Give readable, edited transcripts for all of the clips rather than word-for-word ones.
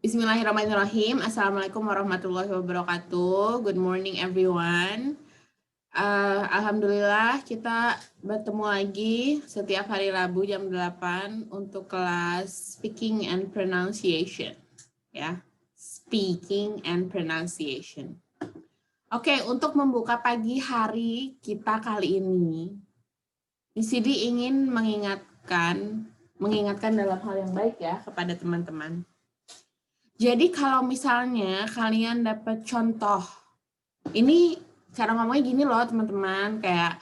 Bismillahirrahmanirrahim. Assalamualaikum warahmatullahi wabarakatuh. Good morning everyone. Alhamdulillah kita bertemu lagi setiap hari Rabu jam 8 untuk kelas Speaking and Pronunciation. Ya, Speaking and Pronunciation. Oke, untuk membuka pagi hari kita kali ini, MISIDI ingin mengingatkan dalam hal yang baik ya kepada teman-teman. Jadi kalau misalnya kalian dapat contoh, ini cara ngomongnya gini loh teman-teman, kayak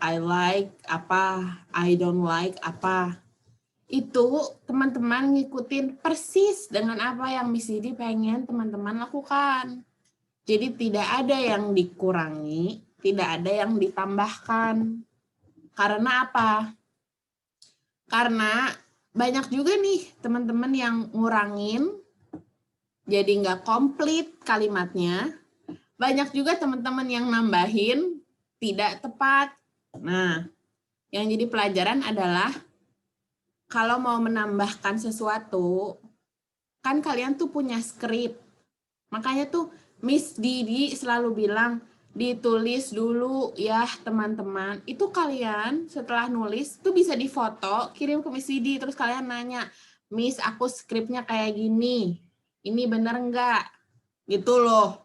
I like apa, I don't like apa. Itu teman-teman ngikutin persis dengan apa yang Miss Didi pengen teman-teman lakukan. Jadi tidak ada yang dikurangi, tidak ada yang ditambahkan. Karena apa? Karena banyak juga nih teman-teman yang ngurangin, jadi nggak komplit kalimatnya. Banyak juga teman-teman yang nambahin tidak tepat. Nah, yang jadi pelajaran adalah kalau mau menambahkan sesuatu, kan kalian tuh punya skrip. Makanya tuh Miss Didi selalu bilang, ditulis dulu ya teman-teman. Itu kalian setelah nulis tuh bisa difoto, kirim ke Miss Didi, terus kalian nanya, Miss aku skripnya kayak gini, ini bener nggak? Gitu loh.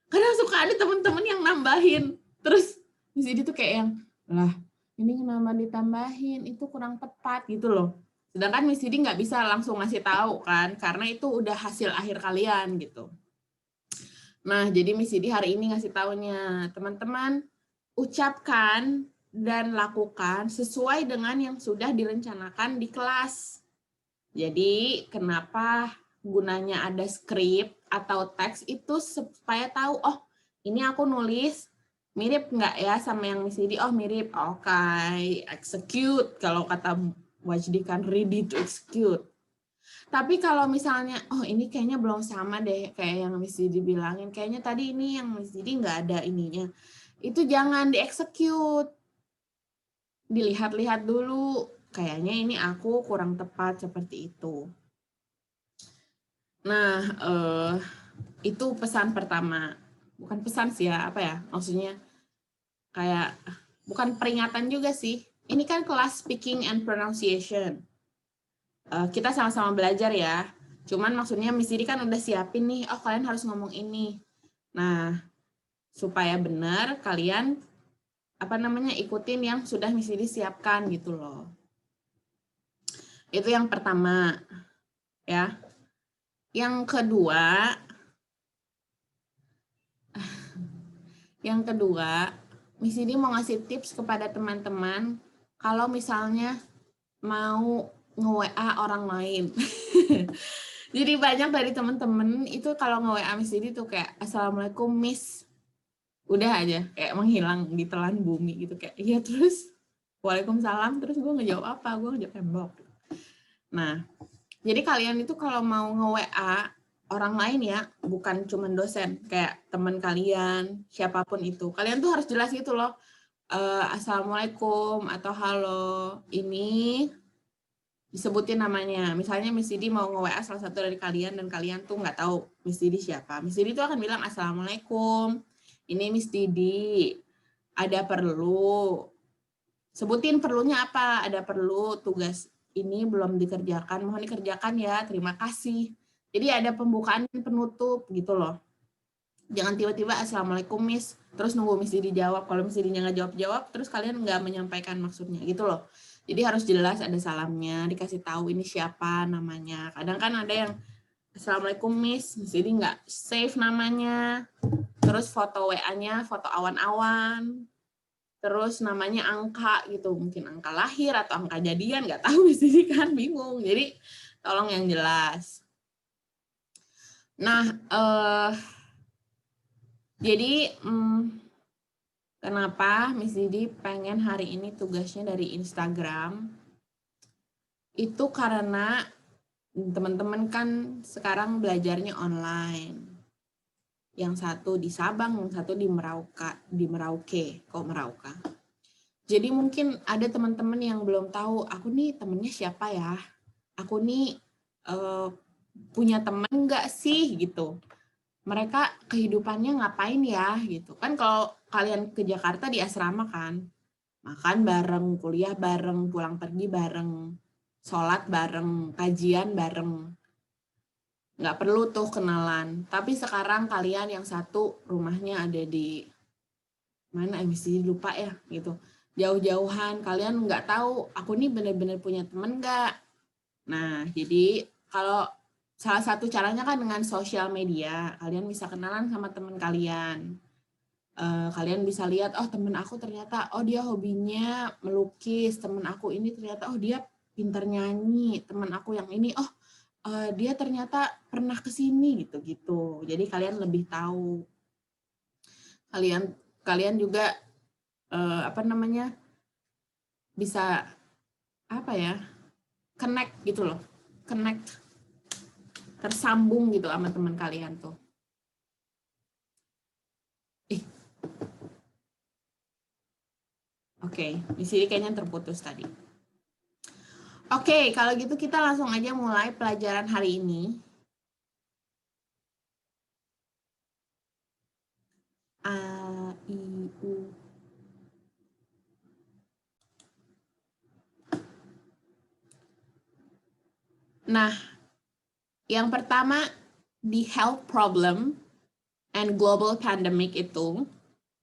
Karena suka ada teman-teman yang nambahin, terus Miss Didi tuh kayak yang, lah ini kenapa ditambahin, itu kurang tepat gitu loh. Sedangkan Miss Didi nggak bisa langsung ngasih tahu kan, karena itu udah hasil akhir kalian gitu. Nah, jadi Miss Didi hari ini ngasih taunya, teman-teman ucapkan dan lakukan sesuai dengan yang sudah direncanakan di kelas. Jadi, kenapa gunanya ada skrip atau teks itu supaya tahu, oh ini aku nulis mirip nggak ya sama yang Miss Didi? Oh mirip, oke, execute. Kalau kata Wajdi kan ready to execute. Tapi kalau misalnya, oh ini kayaknya belum sama deh kayak yang Miss Didi bilangin, kayaknya tadi ini yang Miss Didi nggak ada ininya, itu jangan di-execute. Dilihat-lihat dulu, kayaknya ini aku kurang tepat seperti itu. Nah, itu pesan pertama. Bukan pesan sih ya, apa ya, maksudnya kayak, bukan peringatan juga sih. Ini kan kelas speaking and pronunciation. Kita sama-sama belajar ya. Cuman maksudnya Miss Didi kan udah siapin nih, oh kalian harus ngomong ini. Nah, supaya benar kalian ikutin yang sudah Miss Didi siapkan gitu loh. Itu yang pertama. Ya. Yang kedua, Miss Didi mau ngasih tips kepada teman-teman kalau misalnya mau nge-WA orang lain. Jadi banyak dari teman-teman itu kalau nge-WA Miss Didi tuh kayak, Assalamualaikum Miss. Udah aja, kayak menghilang di telan bumi gitu. Kayak, iya terus, Waalaikumsalam, terus gue ngejawab apa? Gue ngejawab tembok. Nah, jadi kalian itu kalau mau nge-WA orang lain ya, bukan cuma dosen, kayak teman kalian, siapapun itu. Kalian tuh harus jelas gitu loh, Assalamualaikum atau halo, ini disebutin namanya. Misalnya Miss Didi mau nge-WA salah satu dari kalian dan kalian tuh nggak tahu Miss Didi siapa. Miss Didi tuh akan bilang Assalamualaikum, ini Miss Didi, ada perlu. Sebutin perlunya apa, ada perlu tugas ini belum dikerjakan, mohon dikerjakan ya, terima kasih. Jadi ada pembukaan dan penutup gitu loh. Jangan tiba-tiba Assalamualaikum Miss, terus nunggu Miss Didi jawab. Kalau Miss Didi nggak jawab-jawab, terus kalian nggak menyampaikan maksudnya gitu loh. Jadi harus jelas ada salamnya, dikasih tahu ini siapa namanya. Kadang kan ada yang Assalamualaikum Miss, jadi nggak save namanya. Terus foto WA-nya, foto awan-awan. Terus namanya angka gitu, mungkin angka lahir atau angka jadian, nggak tahu Miss kan bingung. Jadi tolong yang jelas. Nah, jadi kenapa Miss Didi pengen hari ini tugasnya dari Instagram? Itu karena teman-teman kan sekarang belajarnya online. Yang satu di Sabang, yang satu di Merauke. Kok Merauka? Jadi mungkin ada teman-teman yang belum tahu, aku nih temennya siapa ya? Aku nih punya teman nggak sih gitu. Mereka kehidupannya ngapain ya gitu. Kan kalau kalian ke Jakarta di asrama kan, makan bareng, kuliah bareng, pulang pergi bareng, sholat bareng, kajian bareng. Nggak perlu tuh kenalan. Tapi sekarang kalian yang satu rumahnya ada di mana, mesti lupa ya gitu. Jauh-jauhan, kalian nggak tahu aku nih bener-bener punya temen nggak. Nah, jadi kalau salah satu caranya kan dengan sosial media, kalian bisa kenalan sama teman kalian. Kalian bisa lihat, oh temen aku ternyata, oh dia hobinya melukis, temen aku ini ternyata, oh dia pintar nyanyi, temen aku yang ini, oh dia ternyata pernah kesini gitu-gitu. Jadi kalian lebih tahu. Kalian juga apa namanya, bisa apa ya, connect gitu loh, connect, tersambung gitu sama teman kalian tuh. Oke, di sini kayaknya terputus tadi. Oke, kalau gitu kita langsung aja mulai pelajaran hari ini. A, I, U. Nah, yang pertama di health problem and global pandemic itu,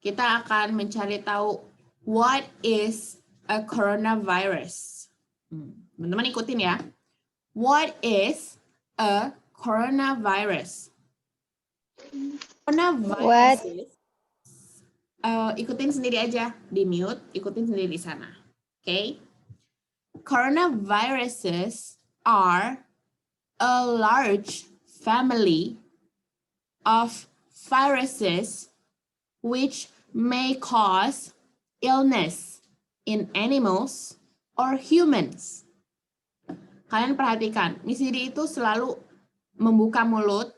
kita akan mencari tahu what is a coronavirus. Teman-teman ikutin ya. What is a coronavirus? Coronavirus. Ikutin sendiri aja, di mute, ikutin sendiri di sana. Okay? Coronaviruses are a large family of viruses which may cause illness in animals or humans. Kalian perhatikan, Miss Didi itu selalu membuka mulut,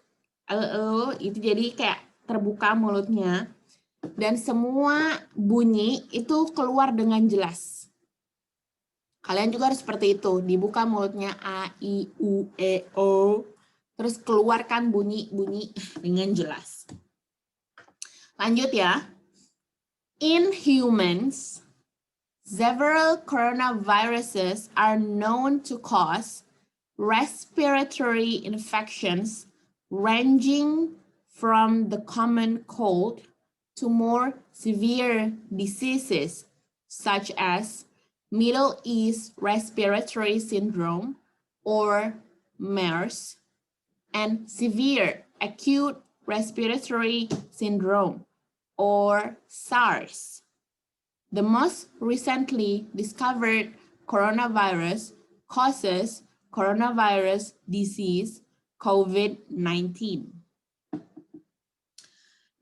itu jadi kayak terbuka mulutnya, dan semua bunyi itu keluar dengan jelas. Kalian juga harus seperti itu, dibuka mulutnya A, I, U, E, O, terus keluarkan bunyi-bunyi dengan jelas. Lanjut ya. In humans, several coronaviruses are known to cause respiratory infections ranging from the common cold to more severe diseases such as Middle East Respiratory Syndrome or MERS and severe acute respiratory syndrome or SARS. The most recently discovered coronavirus causes coronavirus disease COVID-19.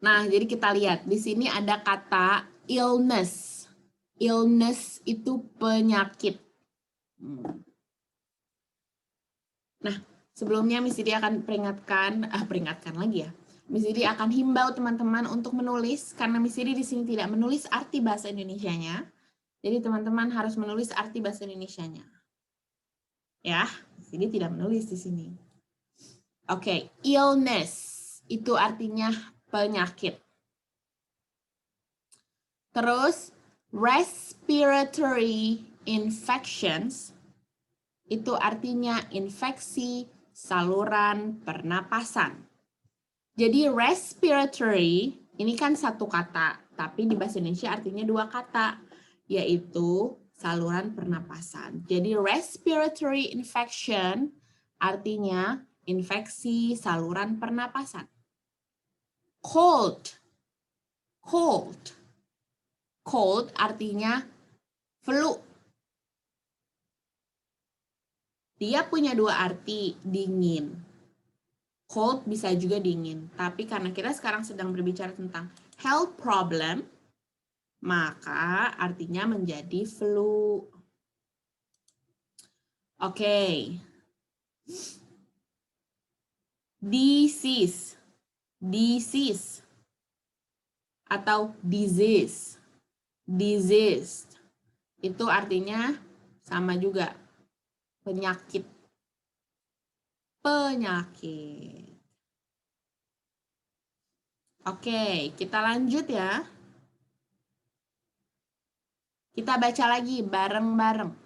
Nah, jadi kita lihat di sini ada kata illness. Illness itu penyakit. Nah, sebelumnya Miss Didi akan peringatkan lagi ya. Miss Didi akan himbau teman-teman untuk menulis, karena Miss Didi di sini tidak menulis arti bahasa Indonesianya. Jadi teman-teman harus menulis arti bahasa Indonesianya. Ya, Miss Didi tidak menulis di sini. Oke, illness itu artinya penyakit. Terus, respiratory infections itu artinya infeksi saluran pernapasan. Jadi respiratory ini kan satu kata, tapi di bahasa Indonesia artinya dua kata, yaitu saluran pernapasan. Jadi respiratory infection artinya infeksi saluran pernapasan. Cold. Cold artinya flu. Dia punya dua arti, dingin. Cold bisa juga dingin, tapi karena kita sekarang sedang berbicara tentang health problem, maka artinya menjadi flu. Oke. Disease. Disease. Atau disease. Disease. Itu artinya sama juga, penyakit. penyakit. Oke, kita lanjut ya. Kita baca lagi bareng-bareng.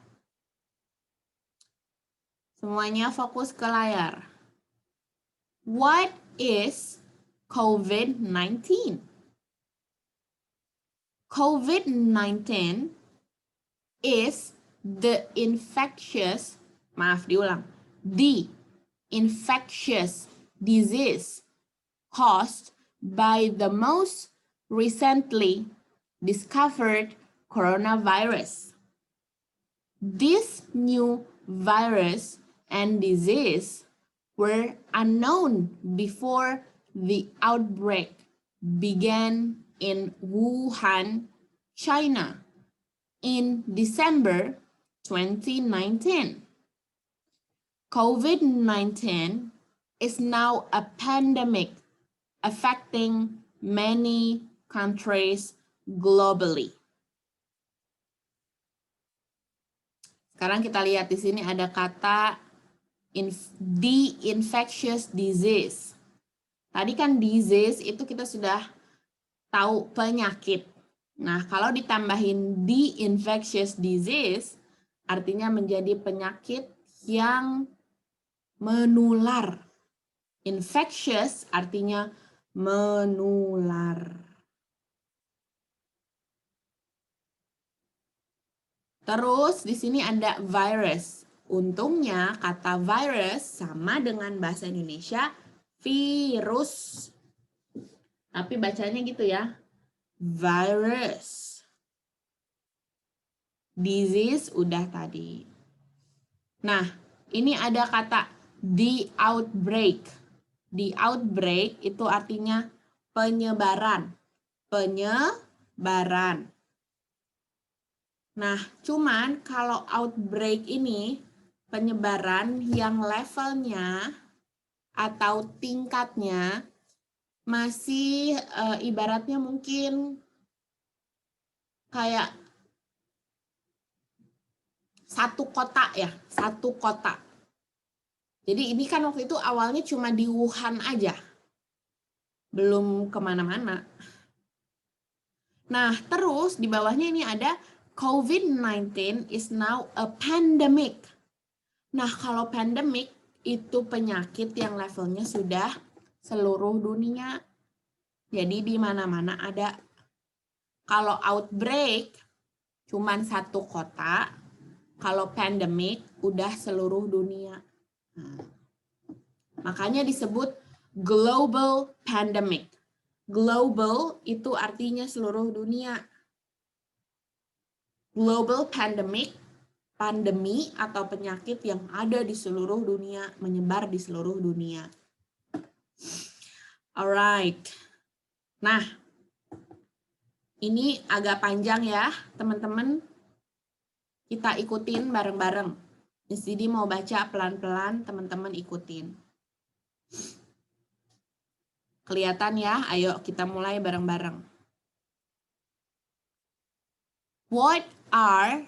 Semuanya fokus ke layar. What is COVID-19? COVID-19 is the infectious disease caused by the most recently discovered coronavirus. This new virus and disease were unknown before the outbreak began in Wuhan, China, in December 2019. COVID-19 is now a pandemic affecting many countries globally. Sekarang kita lihat di sini ada kata the infectious disease. Tadi kan disease itu kita sudah tahu penyakit. Nah, kalau ditambahin the infectious disease, artinya menjadi penyakit yang menular. Infectious artinya menular. Terus di sini ada virus. Untungnya kata virus sama dengan bahasa Indonesia virus. Tapi bacanya gitu ya. Virus. Disease udah tadi. Nah, ini ada kata the outbreak. The outbreak itu artinya penyebaran. Penyebaran. Nah, cuman kalau outbreak ini penyebaran yang levelnya atau tingkatnya masih ibaratnya mungkin kayak satu kota ya, satu kota. Jadi ini kan waktu itu awalnya cuma di Wuhan aja, belum kemana-mana. Nah, terus di bawahnya ini ada COVID-19 is now a pandemic. Nah, kalau pandemic itu penyakit yang levelnya sudah seluruh dunia. Jadi di mana-mana ada. Kalau outbreak cuman satu kota, kalau pandemic udah seluruh dunia. Nah, makanya disebut global pandemic. Global itu artinya seluruh dunia. Global pandemic, pandemi atau penyakit yang ada di seluruh dunia, menyebar di seluruh dunia. Alright. Nah, ini agak panjang ya, teman-teman. Kita ikutin bareng-bareng. Jadi mau baca pelan-pelan, teman-teman ikutin. Kelihatan ya? Ayo kita mulai bareng-bareng. What are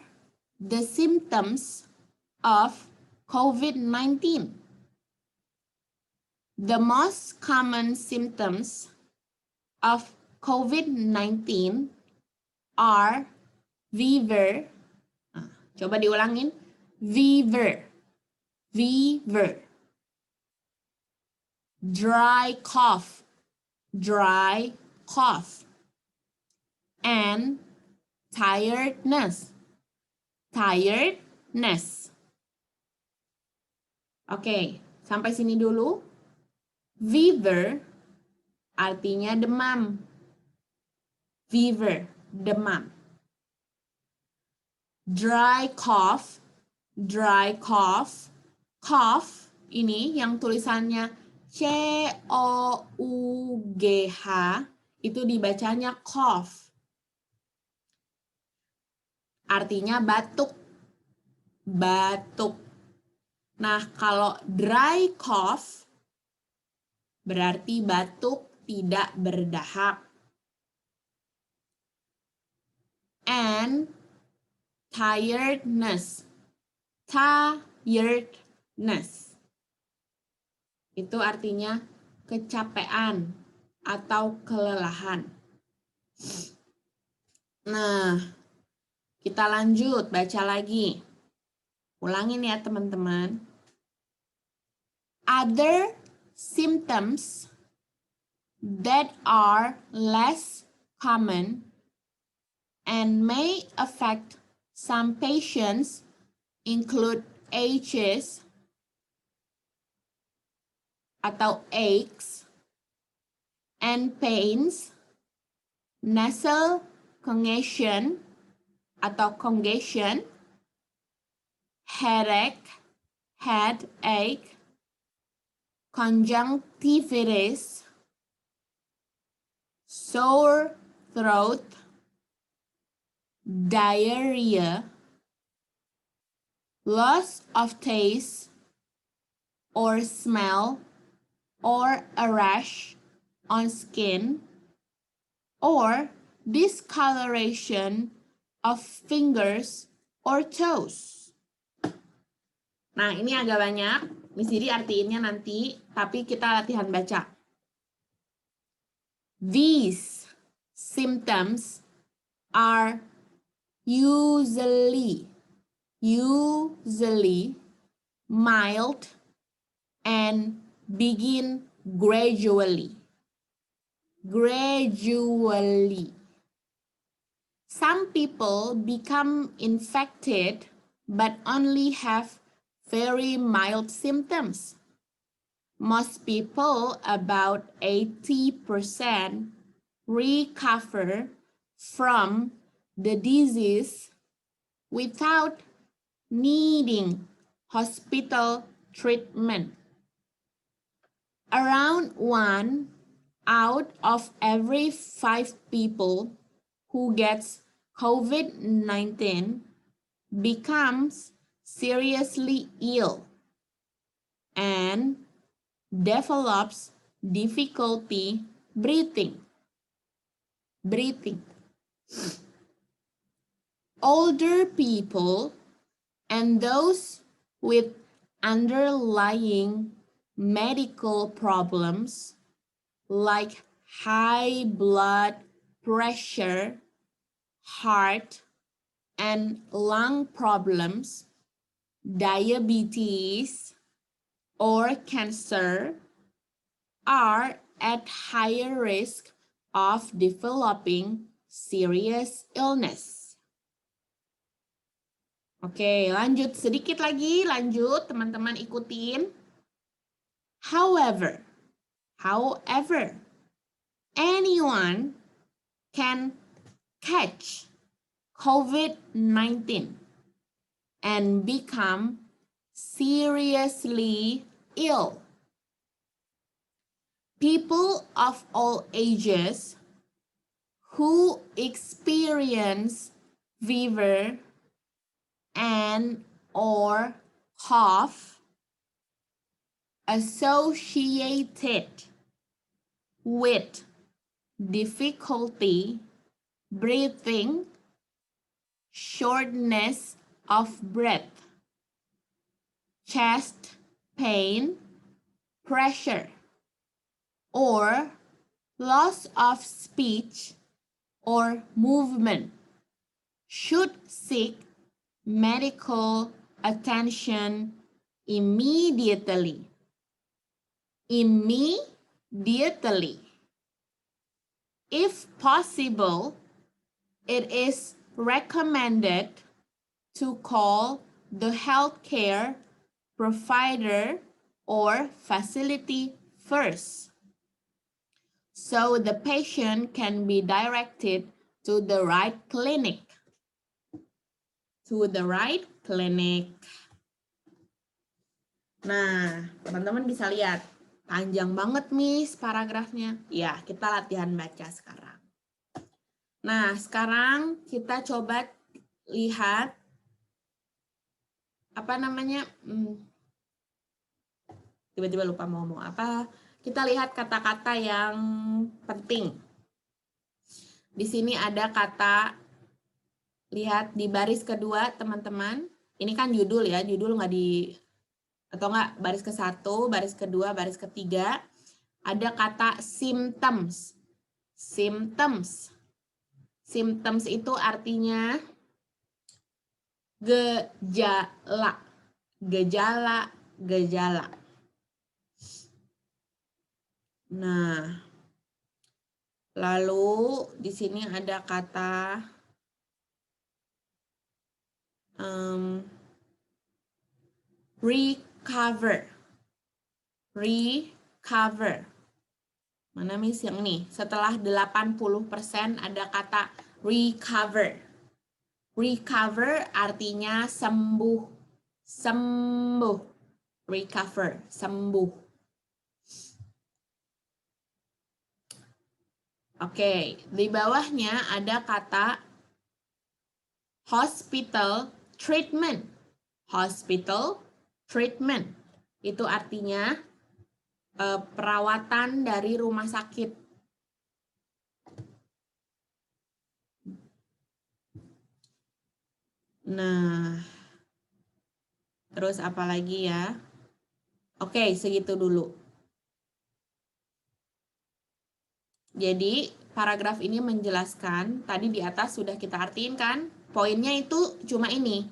the symptoms of COVID-19? The most common symptoms of COVID-19 are fever. Coba diulangin. Fever. Fever. Dry cough. Dry cough. And tiredness. Tiredness. Oke, sampai sini dulu. Fever artinya demam. Fever, demam. Dry cough, dry cough. Cough ini yang tulisannya C-O-U-G-H itu dibacanya cough. Artinya batuk. Batuk. Nah, kalau dry cough berarti batuk tidak berdahak. And tiredness. Tiredness. Itu artinya kecapean atau kelelahan. Nah, kita lanjut baca lagi. Ulangin ya teman-teman. Other symptoms that are less common and may affect some patients include aches atau aches and pains, nasal congestion atau congestion, headache, conjunctivitis, sore throat, diarrhea, loss of taste or smell, or a rash on skin, or discoloration of fingers or toes. Nah, ini agak banyak. Miss Didi artiinnya nanti, tapi kita latihan baca. These symptoms are usually mild and begin gradually. Some people become infected but only have very mild symptoms. Most people, about 80%, recover from the disease without needing hospital treatment. Around 1 out of every 5 people who gets COVID-19 becomes seriously ill and develops difficulty breathing. Older people and those with underlying medical problems like high blood pressure, heart and lung problems, diabetes, or cancer are at higher risk of developing serious illness. Oke, lanjut sedikit lagi, lanjut teman-teman ikutin. However, anyone can catch COVID-19 and become seriously ill. People of all ages who experience fever and or cough associated with difficulty breathing, shortness of breath, chest pain, pressure, or loss of speech or movement should seek medical attention immediately. If possible, it is recommended to call the healthcare provider or facility first, so the patient can be directed to the right clinic. Nah, teman-teman bisa lihat, panjang banget Miss paragrafnya. Ya, kita latihan baca sekarang. Nah, sekarang kita coba lihat tiba-tiba lupa mau ngomong apa. Kita lihat kata-kata yang penting. Di sini ada kata, lihat di baris kedua teman-teman. Ini kan judul ya, judul nggak atau enggak baris ke-1, baris kedua, baris ketiga, ada kata symptoms. Symptoms. Symptoms itu artinya gejala. Gejala, gejala. Nah, lalu di sini ada kata recover. Recover. Mana Miss yang ini? Setelah 80% ada kata recover. Recover artinya sembuh. Sembuh. Recover, sembuh. Oke, di bawahnya ada kata hospital treatment. Hospital treatment. Itu artinya perawatan dari rumah sakit. Nah, terus apa lagi ya? Oke, segitu dulu. Jadi, paragraf ini menjelaskan, tadi di atas sudah kita artiin kan, poinnya itu cuma ini.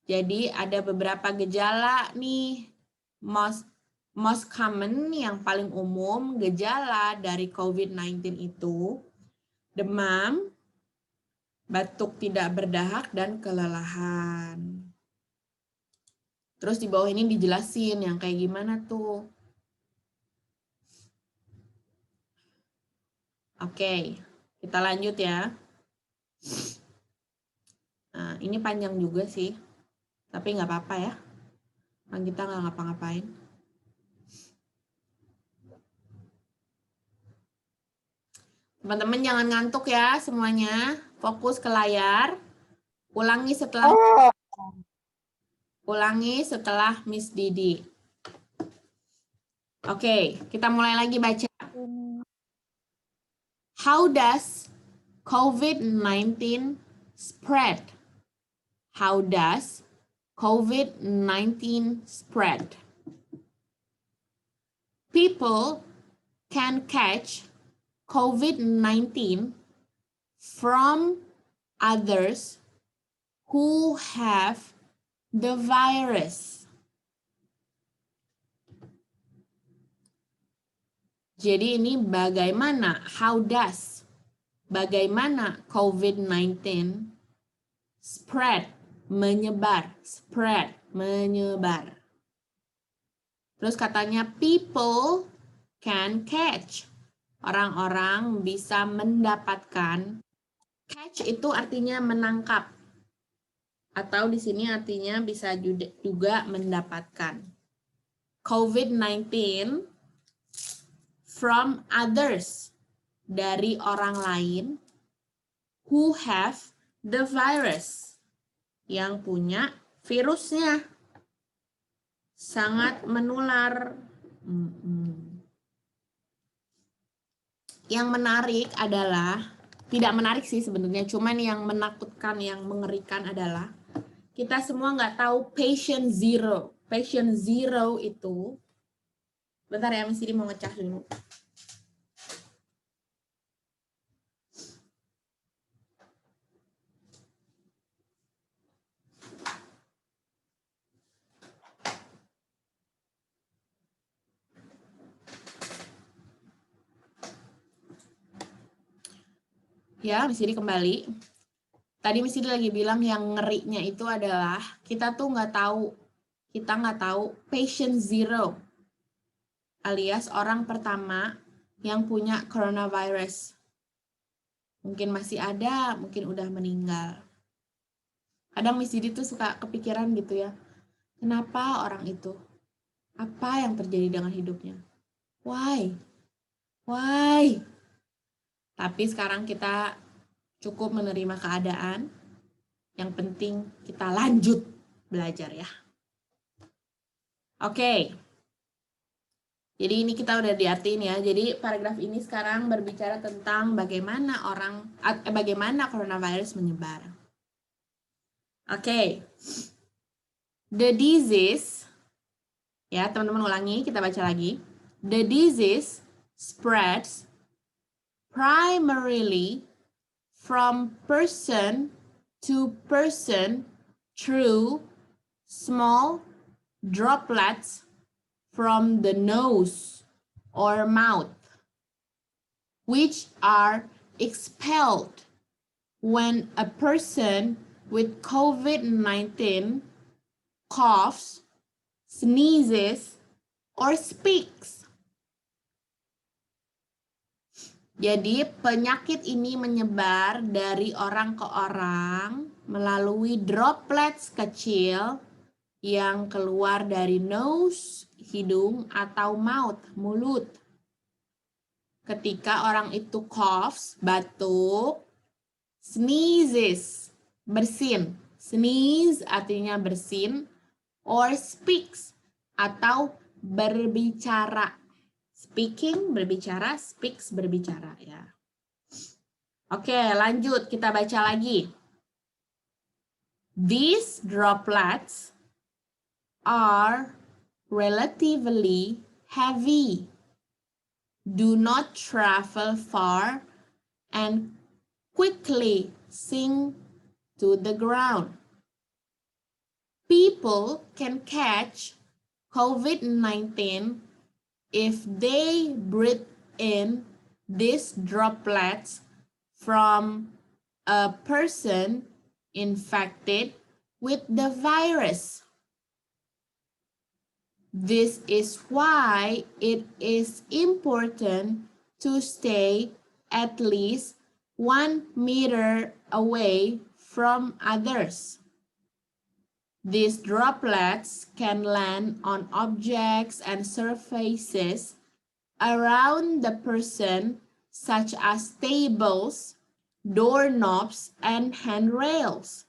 Jadi, ada beberapa gejala nih, most common yang paling umum gejala dari COVID-19 itu demam, batuk tidak berdahak, dan kelelahan. Terus di bawah ini dijelasin yang kayak gimana tuh. Oke, kita lanjut ya. Nah, ini panjang juga sih, tapi nggak apa-apa ya. Kan kita nggak ngapa-ngapain. Teman-teman jangan ngantuk ya semuanya. Fokus ke layar. Ulangi setelah Miss Didi. Oke, kita mulai lagi baca. How does COVID-19 spread? How does COVID-19 spread? People can catch COVID-19 from others who have the virus. Jadi ini bagaimana, how does, bagaimana COVID-19 spread, menyebar, spread, menyebar. Terus katanya people can catch, orang-orang bisa mendapatkan. Catch itu artinya menangkap, atau di sini artinya bisa juga mendapatkan. COVID-19 from others, dari orang lain, who have the virus, yang punya virusnya, sangat menular. Yang menarik adalah, tidak menarik sih sebenarnya, cuman yang menakutkan, yang mengerikan adalah, kita semua nggak tahu patient zero. Patient zero itu, bentar ya, Miss Didi mau ngecas dulu. Ya, Miss Didi kembali. Tadi Miss Didi lagi bilang yang ngerinya itu adalah kita tuh nggak tahu, kita nggak tahu patient zero, alias orang pertama yang punya coronavirus. Mungkin masih ada, mungkin udah meninggal. Kadang Miss Didi tuh suka kepikiran gitu ya, kenapa orang itu? Apa yang terjadi dengan hidupnya? Why? Why? Tapi sekarang kita cukup menerima keadaan. Yang penting kita lanjut belajar ya. Oke. Jadi ini kita udah diartiin ya. Jadi paragraf ini sekarang berbicara tentang bagaimana bagaimana coronavirus menyebar. Oke. The disease Ya, teman-teman ulangi, kita baca lagi. The disease spreads primarily from person to person through small droplets from the nose or mouth, which are expelled when a person with COVID-19 coughs, sneezes, or speaks. Jadi penyakit ini menyebar dari orang ke orang melalui droplets kecil yang keluar dari nose, hidung, atau mouth, mulut. Ketika orang itu coughs, batuk, sneezes, bersin. Sneeze artinya bersin, or speaks atau berbicara. Speaking berbicara, speaks berbicara ya. Oke, lanjut kita baca lagi. These droplets are relatively heavy, do not travel far, and quickly sink to the ground. People can catch COVID-19 if they breathe in these droplets from a person infected with the virus. This is why it is important to stay at least 1 meter away from others. These droplets can land on objects and surfaces around the person, such as tables, doorknobs, and handrails.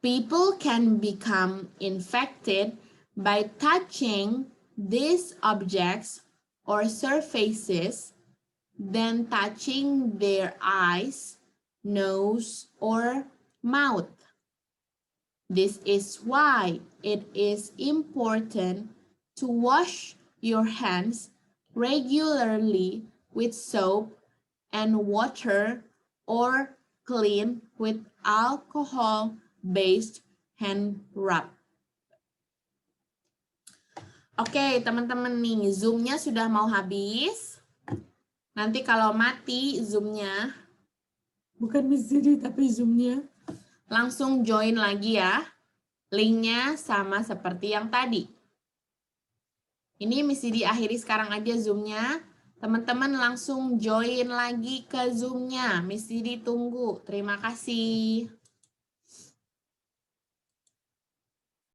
People can become infected by touching these objects or surfaces, then touching their eyes, nose, or mouth. This is why it is important to wash your hands regularly with soap and water or clean with alcohol-based hand rub. Oke, teman-teman nih, Zoom-nya sudah mau habis. Nanti kalau mati Zoom-nya, bukan Miss Didi tapi Zoom-nya, langsung join lagi ya. Linknya sama seperti yang tadi. Ini Miss Didi akhiri sekarang aja Zoom-nya. Teman-teman langsung join lagi ke Zoom-nya. Miss Didi tunggu. Terima kasih.